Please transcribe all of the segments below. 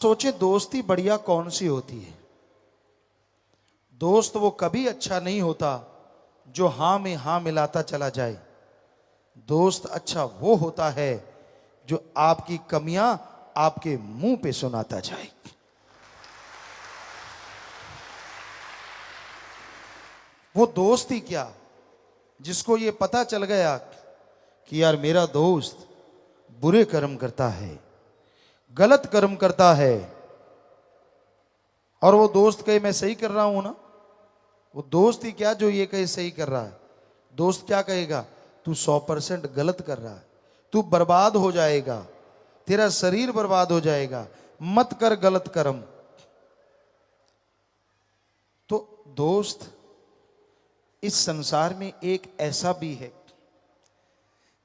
सोचे दोस्ती बढ़िया कौन सी होती है। दोस्त वो कभी अच्छा नहीं होता जो हां में हां मिलाता चला जाए। दोस्त अच्छा वो होता है जो आपकी कमियां आपके मुंह पे सुनाता जाए। वो दोस्त ही क्या जिसको ये पता चल गया कि यार मेरा दोस्त बुरे कर्म करता है, गलत कर्म करता है, और वो दोस्त कहे मैं सही कर रहा हूं ना। वो दोस्त ही क्या जो ये कहे सही कर रहा है। दोस्त क्या कहेगा, तू 100% गलत कर रहा है, तू बर्बाद हो जाएगा, तेरा शरीर बर्बाद हो जाएगा, मत कर गलत कर्म। तो दोस्त इस संसार में एक ऐसा भी है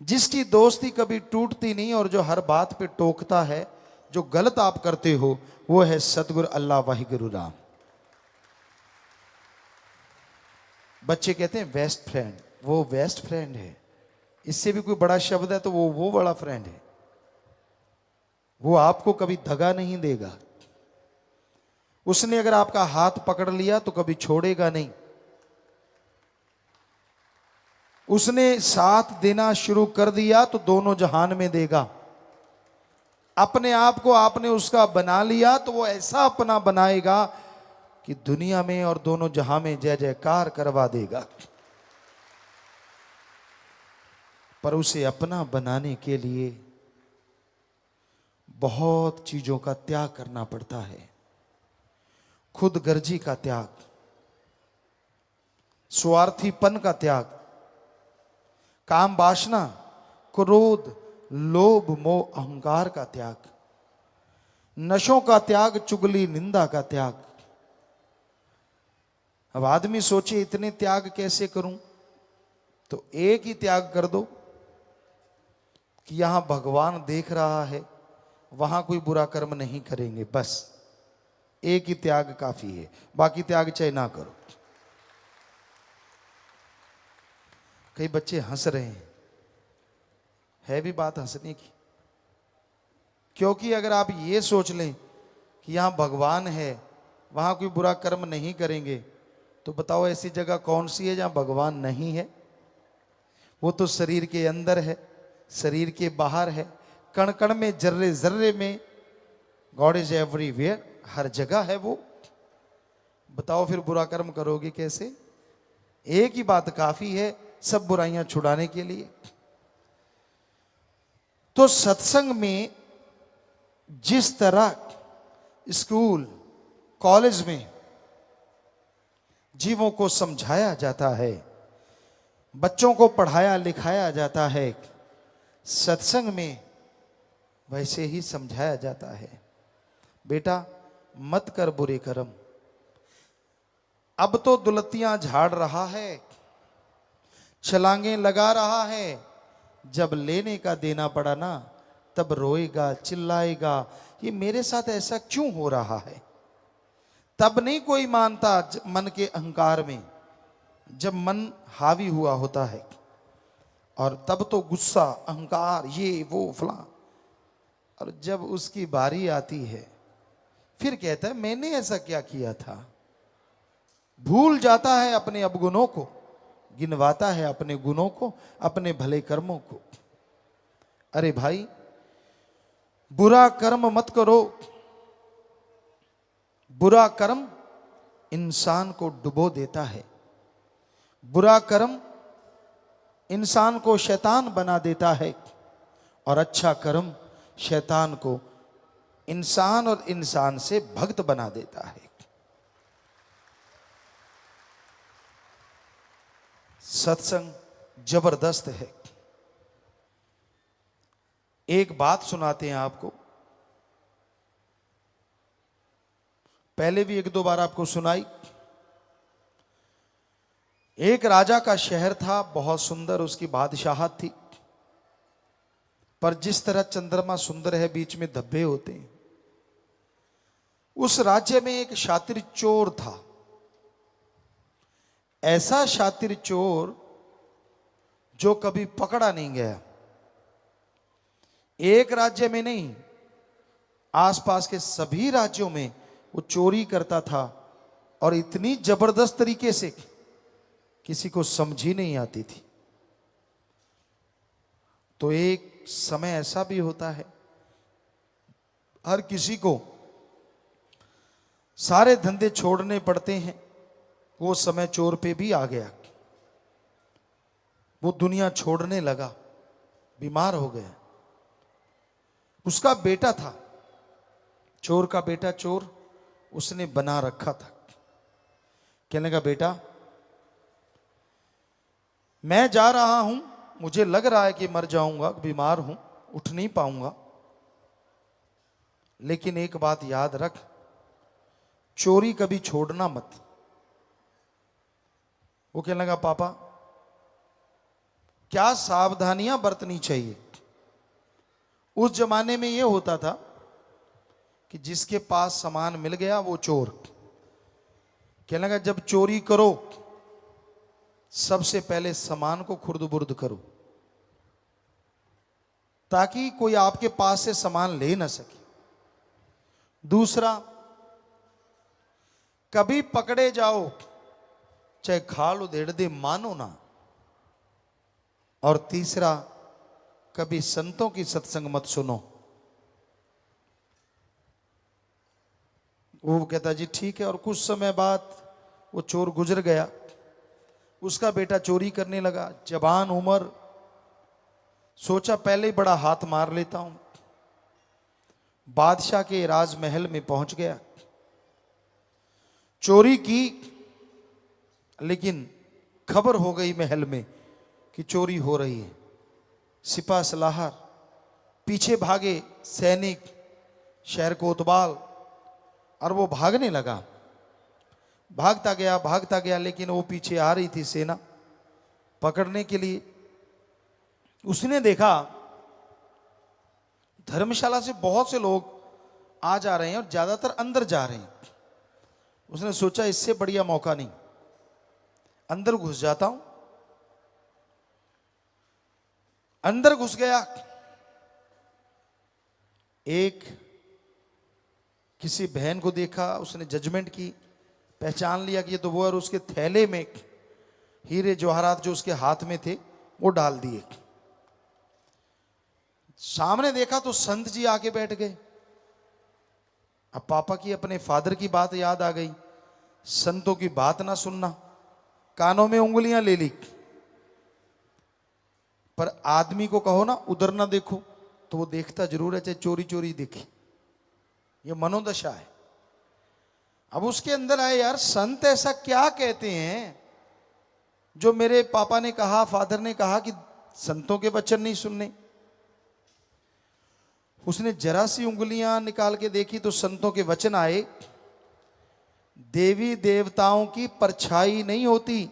जिसकी दोस्ती कभी टूटती नहीं और जो हर बात पे टोकता है। जो गलत आप करते हो वो है सतगुरु अल्लाह वाहिगुरु राम। बच्चे कहते हैं बेस्ट फ्रेंड, वो बेस्ट फ्रेंड है। इससे भी कोई बड़ा शब्द है तो वो बड़ा फ्रेंड है। वो आपको कभी दगा नहीं देगा। उसने अगर आपका हाथ पकड़ लिया तो कभी छोड़ेगा नहीं। उसने साथ देना शुरू कर दिया तो दोनों जहान में देगा। अपने आप को आपने उसका बना लिया तो वो ऐसा अपना बनाएगा कि दुनिया में और दोनों जहां में जय जयकार करवा देगा। पर उसे अपना बनाने के लिए बहुत चीजों का त्याग करना पड़ता है। खुद गर्जी का त्याग, स्वार्थीपन का त्याग, काम वासना, क्रोध, लोभ, मोह, अहंकार का त्याग, नशों का त्याग, चुगली निंदा का त्याग। अब आदमी सोचे इतने त्याग कैसे करूं, तो एक ही त्याग कर दो कि यहां भगवान देख रहा है, वहां कोई बुरा कर्म नहीं करेंगे। बस एक ही त्याग काफी है, बाकी त्याग चाहे ना करो। कई बच्चे हंस रहे हैं, है भी बात हंसने की, क्योंकि अगर आप ये सोच लें कि यहां भगवान है, वहां कोई बुरा कर्म नहीं करेंगे, तो बताओ ऐसी जगह कौन सी है जहां भगवान नहीं है। वो तो शरीर के अंदर है, शरीर के बाहर है, कण कण में, जर्रे जर्रे में। गॉड इज एवरीवेयर, हर जगह है वो। बताओ फिर बुरा कर्म करोगे कैसे। एक ही बात काफी है सब बुराइयां छुड़ाने के लिए। तो सत्संग में जिस तरह स्कूल कॉलेज में जीवों को समझाया जाता है, बच्चों को पढ़ाया लिखाया जाता है, सत्संग में वैसे ही समझाया जाता है। बेटा मत कर बुरे कर्म। अब तो दुलतियां झाड़ रहा है, छलांगे लगा रहा है। जब लेने का देना पड़ा ना, तब रोएगा, चिल्लाएगा, ये मेरे साथ ऐसा क्यों हो रहा है। तब नहीं कोई मानता मन के अहंकार में, जब मन हावी हुआ होता है। और तब तो गुस्सा, अहंकार, ये वो फलां। और जब उसकी बारी आती है फिर कहता है मैंने ऐसा क्या किया था। भूल जाता है अपने अवगुणों को, गिनवाता है अपने गुणों को, अपने भले कर्मों को। अरे भाई बुरा कर्म मत करो। बुरा कर्म इंसान को डुबो देता है। बुरा कर्म इंसान को शैतान बना देता है, और अच्छा कर्म शैतान को इंसान और इंसान से भक्त बना देता है। सत्संग जबरदस्त है। एक बात सुनाते हैं आपको, पहले भी एक दो बार आपको सुनाई। एक राजा का शहर था, बहुत सुंदर उसकी बादशाहत थी। पर जिस तरह चंद्रमा सुंदर है, बीच में धब्बे होते हैं। उस राज्य में एक शातिर चोर था। ऐसा शातिर चोर जो कभी पकड़ा नहीं गया। एक राज्य में नहीं, आसपास के सभी राज्यों में वो चोरी करता था और इतनी जबरदस्त तरीके से किसी को समझ ही नहीं आती थी। तो एक समय ऐसा भी होता है, हर किसी को सारे धंधे छोड़ने पड़ते हैं। वो समय चोर पे भी आ गया। वो दुनिया छोड़ने लगा, बीमार हो गया। उसका बेटा था, चोर का बेटा चोर, उसने बना रखा था। कहने लगा, बेटा मैं जा रहा हूं, मुझे लग रहा है कि मर जाऊंगा, बीमार हूं, उठ नहीं पाऊंगा, लेकिन एक बात याद रख, चोरी कभी छोड़ना मत। वो कहने लगा, पापा क्या सावधानियां बरतनी चाहिए? उस जमाने में यह होता था कि जिसके पास सामान मिल गया वो चोर। कहने लगा, जब चोरी करो सबसे पहले सामान को खुर्द-बुर्द करो, ताकि कोई आपके पास से सामान ले ना सके। दूसरा, कभी पकड़े जाओ चाहे खाल उधेड़ दे, मानो ना। और तीसरा, कभी संतों की सत्संग मत सुनो। वो कहता, जी ठीक है। और कुछ समय बाद वो चोर गुजर गया, उसका बेटा चोरी करने लगा, जवान उम्र, सोचा पहले ही बड़ा हाथ मार लेता हूं। बादशाह के राजमहल में पहुंच गया, चोरी की, लेकिन खबर हो गई महल में कि चोरी हो रही है। सिपा सलाहर पीछे भागे, सैनिक शहर को उतबाल, और वो भागने लगा। भागता गया, लेकिन वो पीछे आ रही थी सेना पकड़ने के लिए। उसने देखा धर्मशाला से बहुत से लोग आ जा रहे हैं और ज्यादातर अंदर जा रहे हैं। उसने सोचा इससे बढ़िया मौका नहीं, अंदर घुस जाता हूं। अंदर घुस गया। एक किसी बहन को देखा, उसने जजमेंट की, पहचान लिया कि ये तो वो है, और उसके थैले में हीरे जवाहरात जो उसके हाथ में थे वो डाल दिए। सामने देखा तो संत जी आके बैठ गए। अब पापा की, अपने फादर की बात याद आ गई, संतों की बात ना सुनना, कानों में उंगलियां ले ली। पर आदमी को कहो ना उधर ना देखो, तो वो देखता जरूर है, चाहे चोरी चोरी देखे। ये मनोदशा है। अब उसके अंदर आए, यार संत ऐसा क्या कहते हैं जो मेरे पापा ने कहा, फादर ने कहा कि संतों के वचन नहीं सुनने। उसने जरा सी उंगलियां निकाल के देखी तो संतों के वचन आए, देवी देवताओं की परछाई नहीं होती।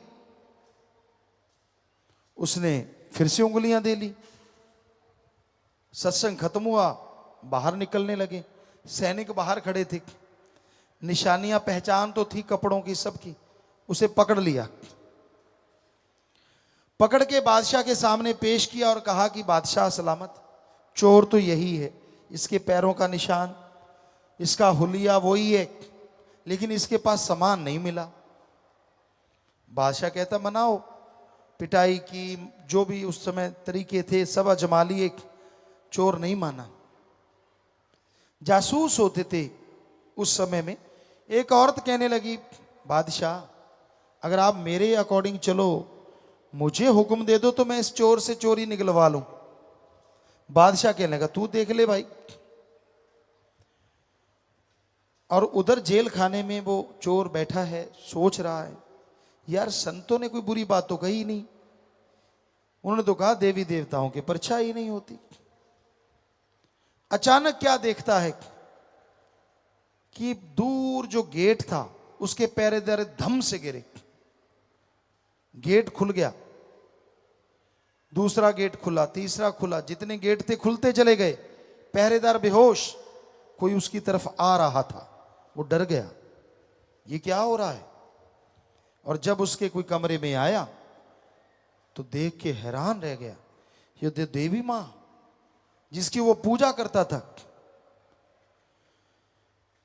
उसने फिर से उंगलियां दे ली। सत्संग खत्म हुआ, बाहर निकलने लगे। सैनिक बाहर खड़े थे, निशानियां पहचान तो थी कपड़ों की सबकी। उसे पकड़ लिया, पकड़ के बादशाह के सामने पेश किया और कहा कि बादशाह सलामत, चोर तो यही है, इसके पैरों का निशान, इसका हुलिया वही है, लेकिन इसके पास सामान नहीं मिला। बादशाह कहता, मनाओ। पिटाई की, जो भी उस समय तरीके थे सब आजमा लिए, चोर नहीं माना। जासूस होते थे उस समय में। एक औरत कहने लगी, बादशाह अगर आप मेरे अकॉर्डिंग चलो, मुझे हुक्म दे दो तो मैं इस चोर से चोरी निकलवा लूं। बादशाह कहने लगा, तू देख ले भाई। और उधर जेल खाने में वो चोर बैठा है, सोच रहा है, यार संतों ने कोई बुरी बात तो कही नहीं, उन्होंने तो कहा देवी देवताओं की परछाई नहीं होती। अचानक क्या देखता है कि दूर जो गेट था उसके पहरेदार धम से गिरे, गेट खुल गया, दूसरा गेट खुला, तीसरा खुला, जितने गेट थे खुलते चले गए। पहरेदार बेहोश, कोई उसकी तरफ आ रहा था, वो डर गया, ये क्या हो रहा है। और जब उसके कोई कमरे में आया तो देख के हैरान रह गया, ये देवी मां जिसकी वो पूजा करता था।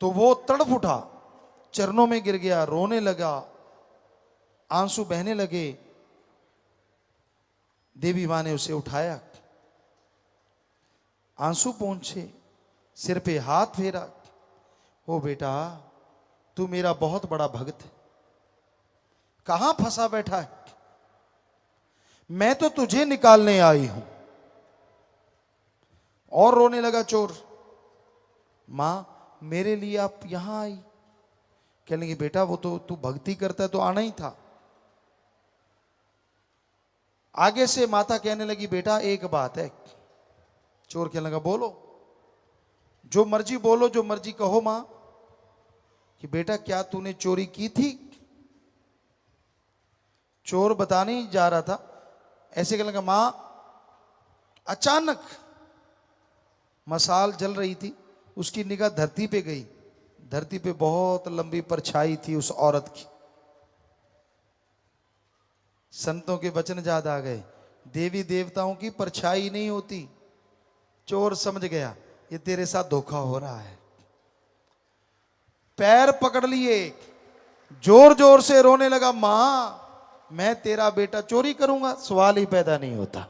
तो वो तड़फ उठा, चरणों में गिर गया, रोने लगा, आंसू बहने लगे। देवी मां ने उसे उठाया, आंसू पोंछे, सिर पे हाथ फेरा। ओ बेटा, तू मेरा बहुत बड़ा भक्त है, कहां फंसा बैठा है, मैं तो तुझे निकालने आई हूं। और रोने लगा चोर। मां, मेरे लिए आप यहां आई? कहने लगी बेटा, वो तो तू भक्ति करता है तो आना ही था। आगे से माता कहने लगी बेटा एक बात है। चोर कहने लगा बोलो, जो मर्जी बोलो, जो मर्जी कहो मां। कि बेटा क्या तूने चोरी की थी? चोर बताने ही जा रहा था, ऐसे कहने लगा मां, अचानक मसाल जल रही थी, उसकी निगाह धरती पे गई। धरती पे बहुत लंबी परछाई थी उस औरत की। संतों के वचन याद आ गए, देवी देवताओं की परछाई नहीं होती। चोर समझ गया ये तेरे साथ धोखा हो रहा है। पैर पकड़ लिए, जोर जोर से रोने लगा, मां मैं तेरा बेटा चोरी करूंगा? सवाल ही पैदा नहीं होता।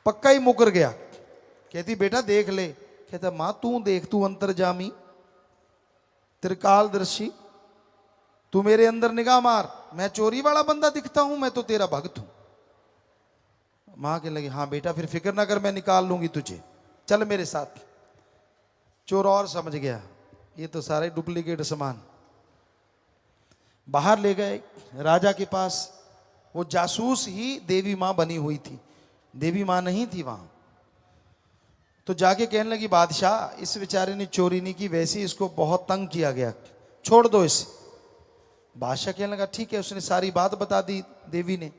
पक्का ही मुकर गया। कहती बेटा देख ले। कहता मां तू देख, तू अंतर्जामी, त्रिकालदर्शी, तू मेरे अंदर निगाह मार, मैं चोरी वाला बंदा दिखता हूं? मैं तो तेरा भक्त हूं। मां कहने लगी हाँ बेटा, फिर फिक्र ना कर, मैं निकाल लूंगी तुझे, चल मेरे साथ। चोर और समझ गया ये तो सारे डुप्लीकेट सामान। बाहर ले गए राजा के पास। वो जासूस ही देवी मां बनी हुई थी, देवी मां नहीं थी वहां। तो जाके कहने लगी बादशाह, इस बेचारे ने चोरी नहीं की, वैसे ही इसको बहुत तंग किया गया, छोड़ दो इसे। बादशाह कहने लगा ठीक है। उसने सारी बात बता दी देवी ने।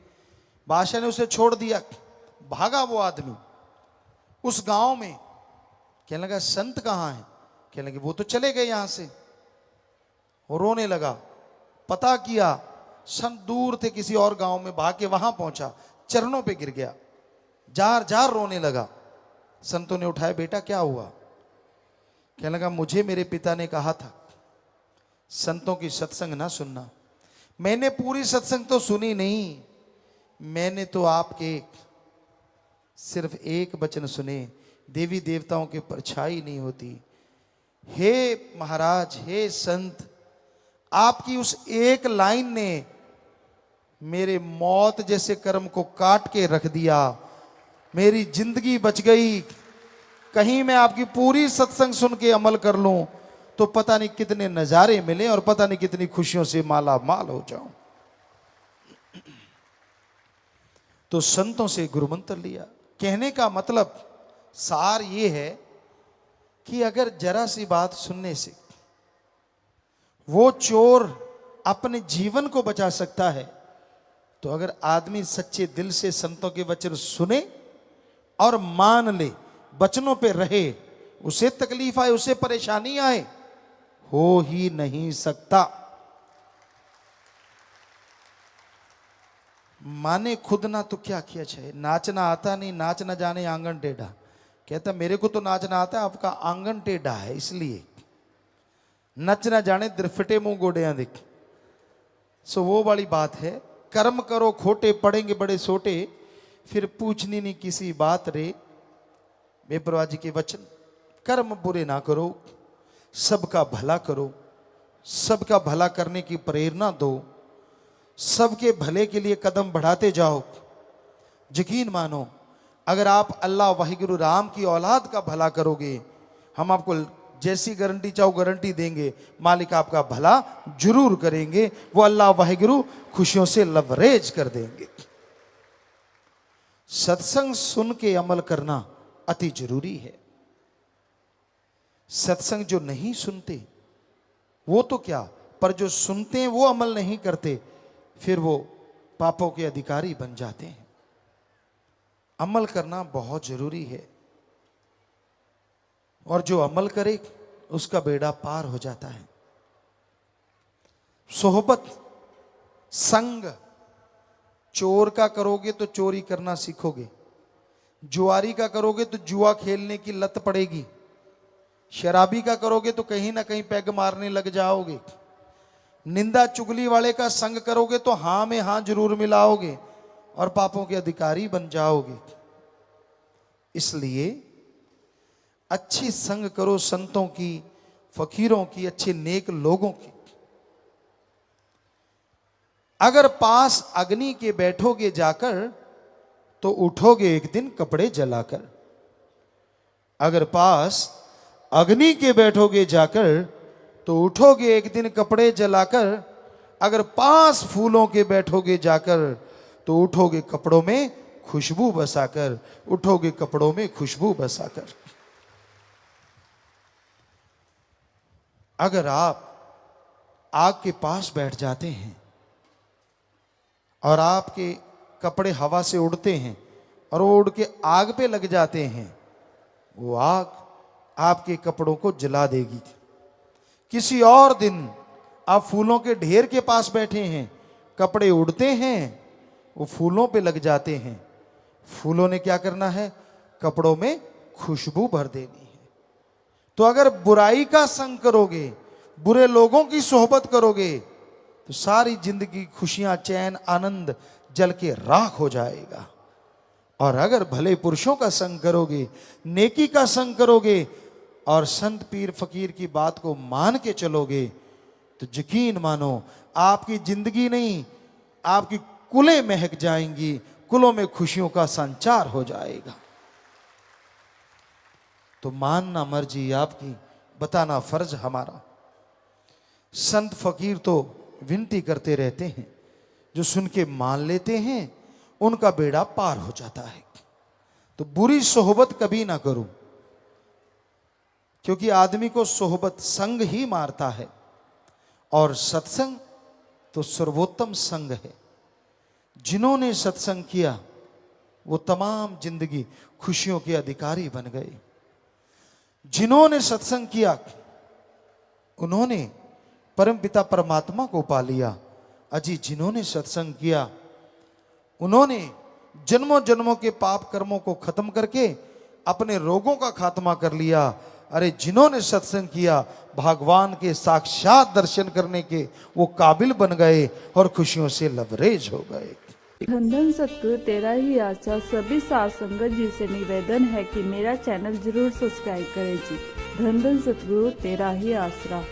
बादशाह ने उसे छोड़ दिया। भागा वो आदमी उस गांव में। कहने लगा संत कहाँ है? कहने लगे वो तो चले गए यहां से। वो रोने लगा। पता किया, संत दूर थे किसी और गांव में, भाग के वहां पहुंचा, चरणों पे गिर गया, जार जार रोने लगा। संतों ने उठाया, बेटा क्या हुआ? कहने लगा मुझे मेरे पिता ने कहा था संतों की सत्संग ना सुनना। मैंने पूरी सत्संग तो सुनी नहीं, मैंने तो आपके सिर्फ एक वचन सुने, देवी देवताओं की परछाई नहीं होती। हे महाराज, हे संत, आपकी उस एक लाइन ने मेरे मौत जैसे कर्म को काट के रख दिया, मेरी जिंदगी बच गई। कहीं मैं आपकी पूरी सत्संग सुन के अमल कर लूं तो पता नहीं कितने नजारे मिले और पता नहीं कितनी खुशियों से माला माल हो जाऊं। तो संतों से गुरु मंत्र लिया। कहने का मतलब सार ये है कि अगर जरा सी बात सुनने से वो चोर अपने जीवन को बचा सकता है, तो अगर आदमी सच्चे दिल से संतों के वचन सुने और मान ले, वचनों पे रहे, उसे तकलीफ आए, उसे परेशानी आए, हो ही नहीं सकता। माने खुद ना तो क्या किया जाए। नाचना आता नहीं, नाच ना जाने आंगन टेढ़ा। कहता मेरे को तो नाचना आता है, आपका आंगन टेढ़ा है, इसलिए नच ना जाने दिरफटे मुंह गोड़ियां दिख। सो वो वाली बात है। कर्म करो खोटे, पड़ेंगे बड़े सोटे, फिर पूछनी नहीं किसी बात रे। बेपरवाह जी के वचन। कर्म बुरे ना करो, सबका भला करो, सबका भला करने की प्रेरणा दो, सबके भले के लिए कदम बढ़ाते जाओ। यकीन मानो, अगर आप अल्लाह वाहिगुरु राम की औलाद का भला करोगे, हम आपको जैसी गारंटी चाहो गारंटी देंगे, मालिक आपका भला जरूर करेंगे। वो अल्लाह वाहिगुरु खुशियों से लवरेज कर देंगे। सत्संग सुन के अमल करना अति जरूरी है। सत्संग जो नहीं सुनते वो तो क्या, पर जो सुनते हैं वो अमल नहीं करते, फिर वो पापों के अधिकारी बन जाते हैं। अमल करना बहुत जरूरी है, और जो अमल करे उसका बेड़ा पार हो जाता है। सोहबत, संग, चोर का करोगे तो चोरी करना सीखोगे, जुआरी का करोगे तो जुआ खेलने की लत पड़ेगी, शराबी का करोगे तो कहीं ना कहीं पैग मारने लग जाओगे। निंदा चुगली वाले का संग करोगे तो हां में हां जरूर मिलाओगे और पापों के अधिकारी बन जाओगे। इसलिए अच्छी संग करो संतों की, फकीरों की, अच्छे नेक लोगों की। अगर पास अग्नि के बैठोगे जाकर तो उठोगे एक दिन कपड़े जलाकर। अगर पास अग्नि के बैठोगे जाकर तो उठोगे एक दिन कपड़े जलाकर। अगर पास फूलों के बैठोगे जाकर तो उठोगे कपड़ों में खुशबू बसाकर, उठोगे कपड़ों में खुशबू बसाकर। अगर आप आग के पास बैठ जाते हैं और आपके कपड़े हवा से उड़ते हैं और वो उड़ के आग पे लग जाते हैं, वो आग आपके कपड़ों को जला देगी। किसी और दिन आप फूलों के ढेर के पास बैठे हैं, कपड़े उड़ते हैं, वो फूलों पे लग जाते हैं। फूलों ने क्या करना है? कपड़ों में खुशबू भर देनी है। तो अगर बुराई का संग करोगे, बुरे लोगों की सोहबत करोगे, तो सारी जिंदगी खुशियां, चैन, आनंद जल के राख हो जाएगा। और अगर भले पुरुषों का संग करोगे, नेकी का संग करोगे और संत पीर फकीर की बात को मान के चलोगे, तो यकीन मानो आपकी जिंदगी नहीं, आपकी कुलें महक जाएंगी, कुलों में खुशियों का संचार हो जाएगा। तो मानना मर्जी आपकी, बताना फर्ज हमारा। संत फकीर तो विनती करते रहते हैं, जो सुन के मान लेते हैं उनका बेड़ा पार हो जाता है। तो बुरी सोहबत कभी ना करो, क्योंकि आदमी को सोहबत संग ही मारता है और सत्संग तो सर्वोत्तम संग है। जिन्होंने सत्संग किया वो तमाम जिंदगी खुशियों के अधिकारी बन गए। जिन्होंने सत्संग किया उन्होंने परमपिता परमात्मा को पा लिया। अजी जिन्होंने सत्संग किया उन्होंने जन्मों जन्मों के पाप कर्मों को खत्म करके अपने रोगों का खात्मा कर लिया। अरे जिन्होंने सत्संग किया भगवान के साक्षात दर्शन करने के वो काबिल बन गए और खुशियों से लबरेज हो गए। धन धन सतगुरु तेरा ही आशा सभी साध संगत जी से निवेदन है कि मेरा चैनल जरूर सब्सक्राइब करें जी। धन धन सतगुरु तेरा ही आसरा।